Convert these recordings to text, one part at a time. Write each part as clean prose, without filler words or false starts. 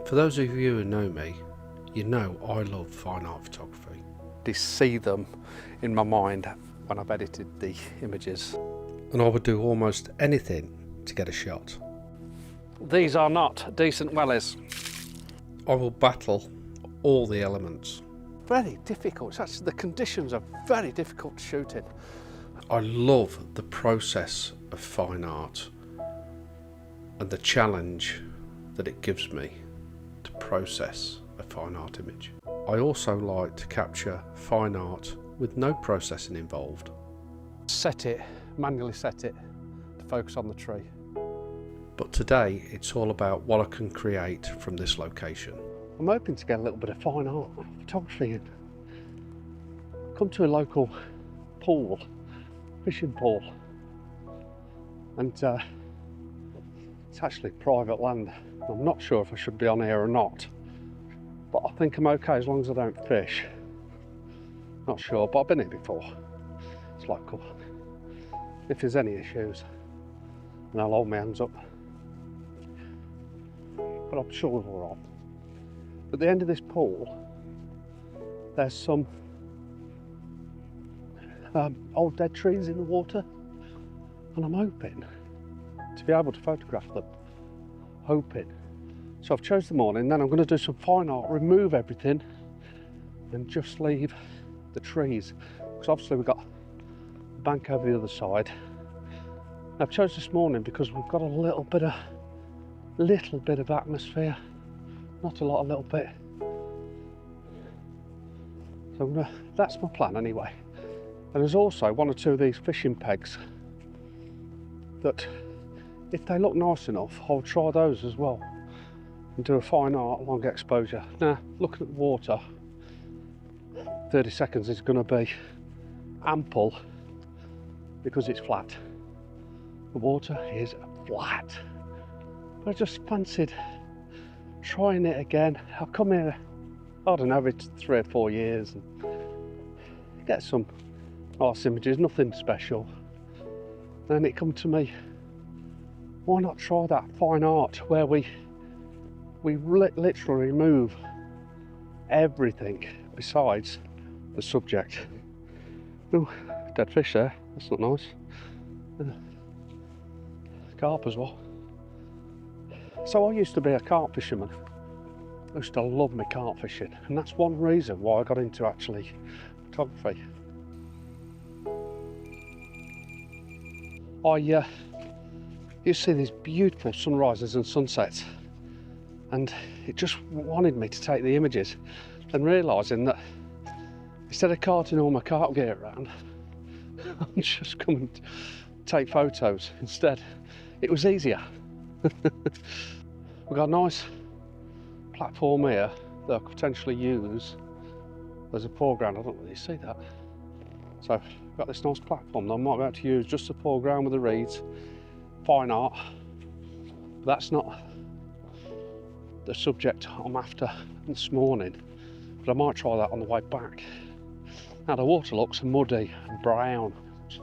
For those of you who know me, you know I love fine art photography. To see them in my mind when I've edited the images. And I would do almost anything to get a shot. These are not decent wellies. I will battle all the elements. Very difficult. It's actually, the conditions are very difficult to shoot in. I love the process of fine art and the challenge that it gives me to process a fine art image. I also like to capture fine art with no processing involved. Manually set it to focus on the tree. But today it's all about what I can create from this location. I'm hoping to get a little bit of fine art photography in. Come to a local pool, fishing pool, and it's actually private land. I'm not sure if I should be on here or not, but I think I'm okay as long as I don't fish. Not sure, but I've been here before. It's local. If there's any issues, then I'll hold my hands up. But I'm sure we're all right. At the end of this pool, there's some old dead trees in the water, and I'm hoping to be able to photograph them. Hoping. So I've chosen the morning, then I'm going to do some fine art, remove everything, and just leave the trees. Because obviously we've got the bank over the other side. I've chosen this morning because we've got a little bit of atmosphere. Not a lot, a little bit. So that's my plan anyway. And there's also one or two of these fishing pegs that, if they look nice enough, I'll try those as well and do a fine art long exposure. Now, looking at the water, 30 seconds is going to be ample because it's flat. The water is flat. But I just fancied trying it again. I'll come here, I don't know, every 3 or 4 years and get some nice images, nothing special. Then it come to me, why not try that fine art where we literally remove everything besides the subject. Oh, dead fish there, that's not nice. Carp as well. So I used to be a carp fisherman. I used to love my carp fishing, and that's one reason why I got into actually photography. I used to see these beautiful sunrises and sunsets, and it just wanted me to take the images, and realising that instead of carting all my carp gear around, I'm just coming to take photos instead. It was easier. We've got a nice platform here that I could potentially use as a foreground. I don't really see that. So I've got this nice platform that I might be able to use just to foreground with the reeds. Fine art. But that's not the subject I'm after this morning. But I might try that on the way back. Now the water looks muddy and brown. It's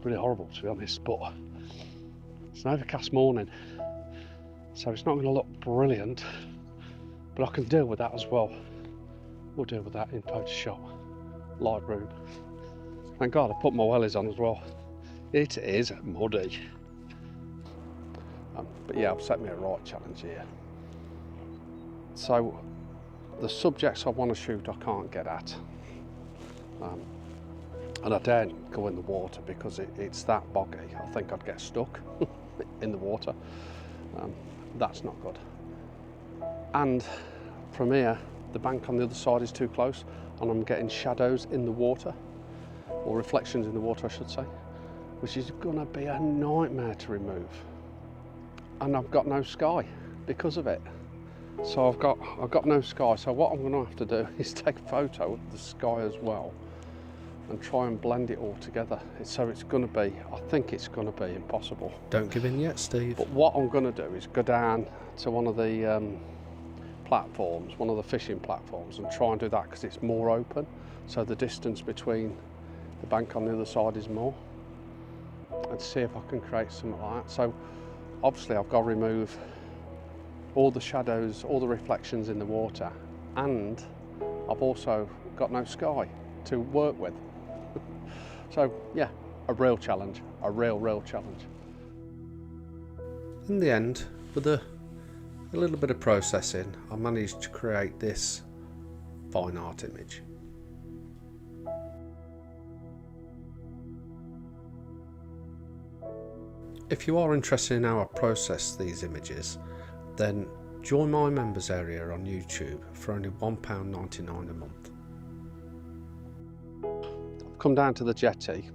pretty horrible, to be honest, but it's an overcast morning, so it's not going to look brilliant, but I can deal with that as well. We'll deal with that in Photoshop, Lightroom. Thank God I put my wellies on as well. It is muddy. But yeah, I've set me a right challenge here. So the subjects I want to shoot I can't get at. And I daren't go in the water because it's that boggy. I think I'd get stuck in the water. That's not good. And from here, the bank on the other side is too close, and I'm getting shadows in the water, or reflections in the water, I should say, which is gonna be a nightmare to remove. And I've got no sky because of it. So I've got no sky. So what I'm gonna have to do is take a photo of the sky as well, and try and blend it all together. So it's going to be, I think it's going to be impossible. Don't give in yet, Steve. But what I'm going to do is go down to one of the platforms, one of the fishing platforms, and try and do that because it's more open. So the distance between the bank on the other side is more. And see if I can create something like that. So obviously I've got to remove all the shadows, all the reflections in the water, and I've also got no sky to work with. So yeah, a real challenge, a real challenge. In the end, with a little bit of processing, I managed to create this fine art image. If you are interested in how I process these images, then join my members area on YouTube for only £1.99 a month. I've come down to the jetty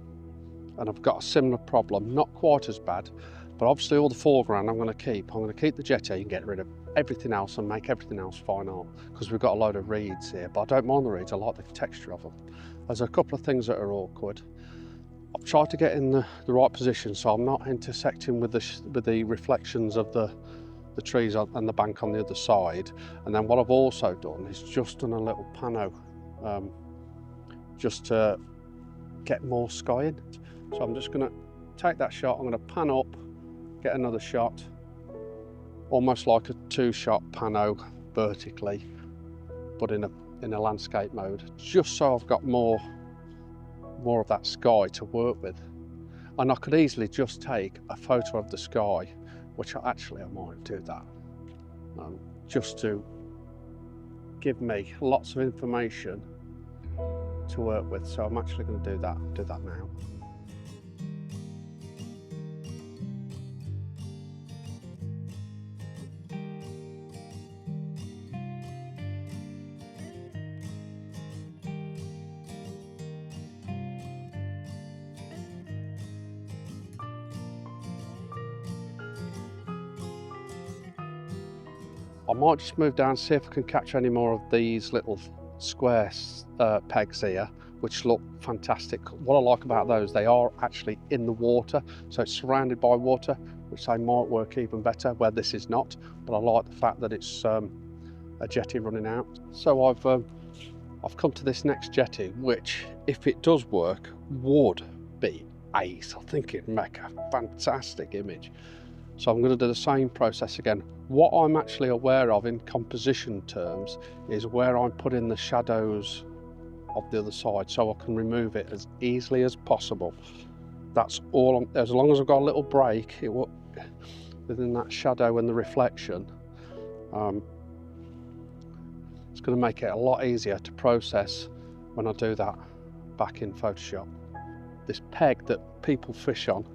and I've got a similar problem, not quite as bad, but obviously all the foreground I'm going to keep. I'm going to keep the jetty and get rid of everything else and make everything else fine art, because we've got a load of reeds here, but I don't mind the reeds, I like the texture of them. There's a couple of things that are awkward. I've tried to get in the right position so I'm not intersecting with the reflections of the trees and the bank on the other side. And then what I've also done is just done a little pano just to get more sky in. So I'm just going to take that shot, I'm going to pan up, get another shot, almost like a two-shot pano vertically, but in a landscape mode, just so I've got more of that sky to work with. And I could easily just take a photo of the sky, which I might do that, just to give me lots of information to work with. So I'm actually going to do that now. I might just move down, see if I can catch any more of these little square pegs here, which look fantastic. What I like about those, they are actually in the water, so it's surrounded by water, which they might work even better where this is not. But I like the fact that it's a jetty running out. So I've come to this next jetty, which, if it does work, would be ace. I think it'd make a fantastic image. So I'm going to do the same process again. What I'm actually aware of in composition terms is where I'm putting the shadows of the other side, so I can remove it as easily as possible. That's all. As long as I've got a little break within that shadow and the reflection, it's going to make it a lot easier to process when I do that back in Photoshop. This peg that people fish on,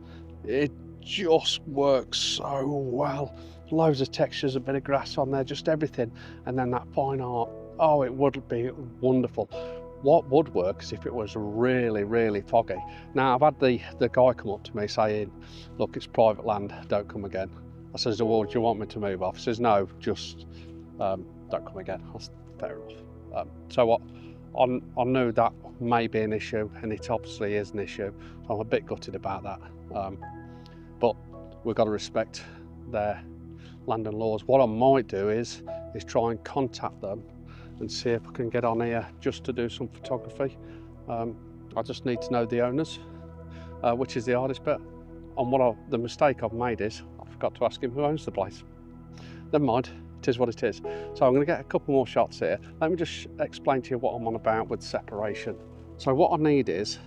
it just works so well. Loads of textures, a bit of grass on there, just everything, and then that fine art. Oh, it would be wonderful. What would work is if it was really foggy. Now, I've had the guy come up to me saying, look, it's private land, don't come again. I says, well, do you want me to move off? He says, no, just don't come again. I said, fair enough. So I knew that may be an issue, and it obviously is an issue. So I'm a bit gutted about that. But we've got to respect their land and laws. What I might do is try and contact them and see if I can get on here just to do some photography. I just need to know the owners, which is the hardest bit. And the mistake I've made is I forgot to ask him who owns the place. Never mind, it is what it is. So I'm going to get a couple more shots here. Let me just explain to you what I'm on about with separation. So what I need is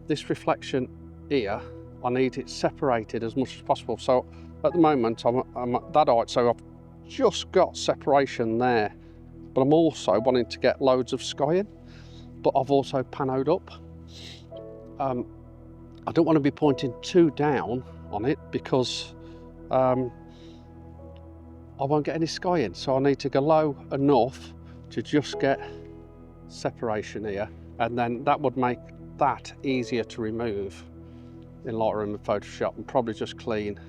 this reflection here, I need it separated as much as possible. So at the moment I'm at that height, so I've just got separation there, but I'm also wanting to get loads of sky in, but I've also panoed up. I don't want to be pointing too down on it because I won't get any sky in, so I need to go low enough to just get separation here, and then that would make that easier to remove in Lightroom and Photoshop, and probably just clean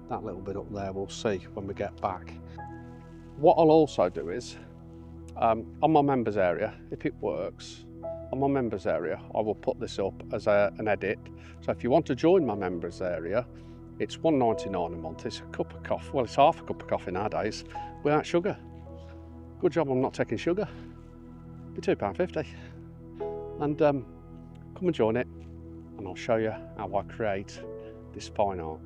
that little bit up there. We'll see when we get back. What I'll also do is on my members area, if it works, on my members area I will put this up as an edit. So if you want to join my members area, it's £1.99 a month. It's a cup of coffee, well, it's half a cup of coffee nowadays without sugar. Good job I'm not taking sugar. It'll be £2.50. And come and join it, and I'll show you how I create this fine art.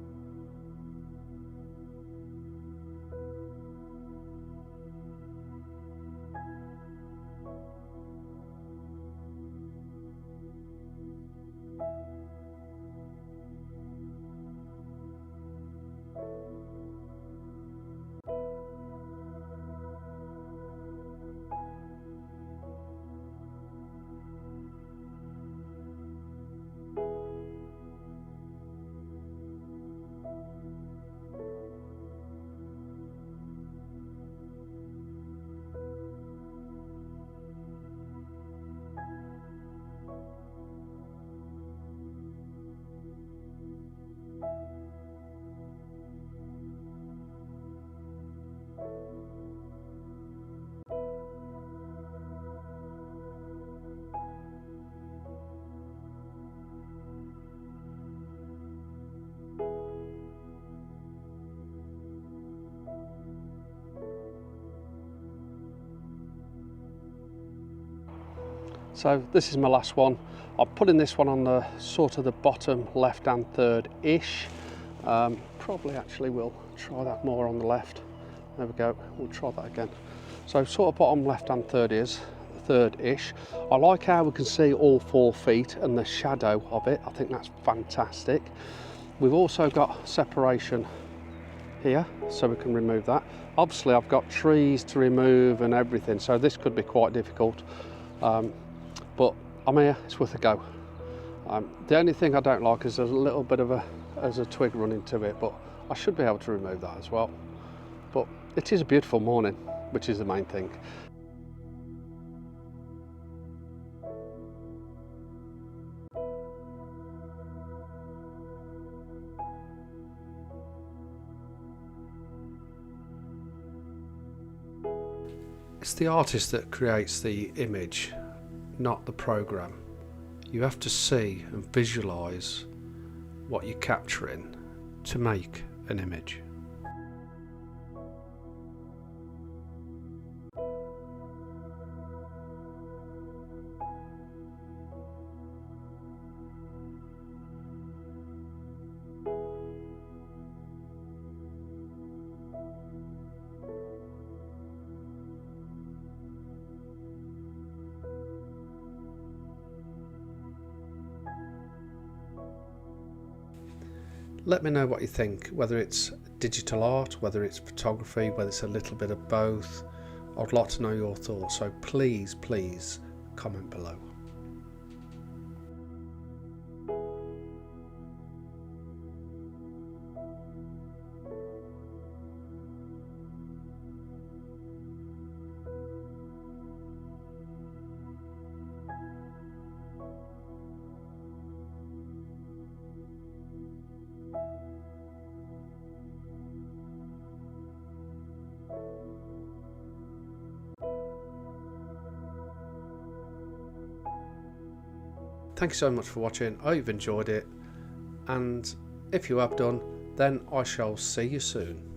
So this is my last one. I'm putting this one on the sort of the bottom left hand third-ish. Probably actually will try that more on the left. There we go, we'll try that again. So sort of bottom left hand third-ish. I like how we can see all 4 feet and the shadow of it. I think that's fantastic. We've also got separation here, so we can remove that. Obviously I've got trees to remove and everything, so this could be quite difficult. But I'm here, it's worth a go. The only thing I don't like is there's a little bit of a twig running to it, but I should be able to remove that as well. But it is a beautiful morning, which is the main thing. It's the artist that creates the image, not the program. You have to see and visualize what you're capturing to make an image. Let me know what you think, whether it's digital art, whether it's photography, whether it's a little bit of both. I'd like to know your thoughts, so please comment below. Thank you so much for watching. I hope you've enjoyed it, and if you have done, then I shall see you soon.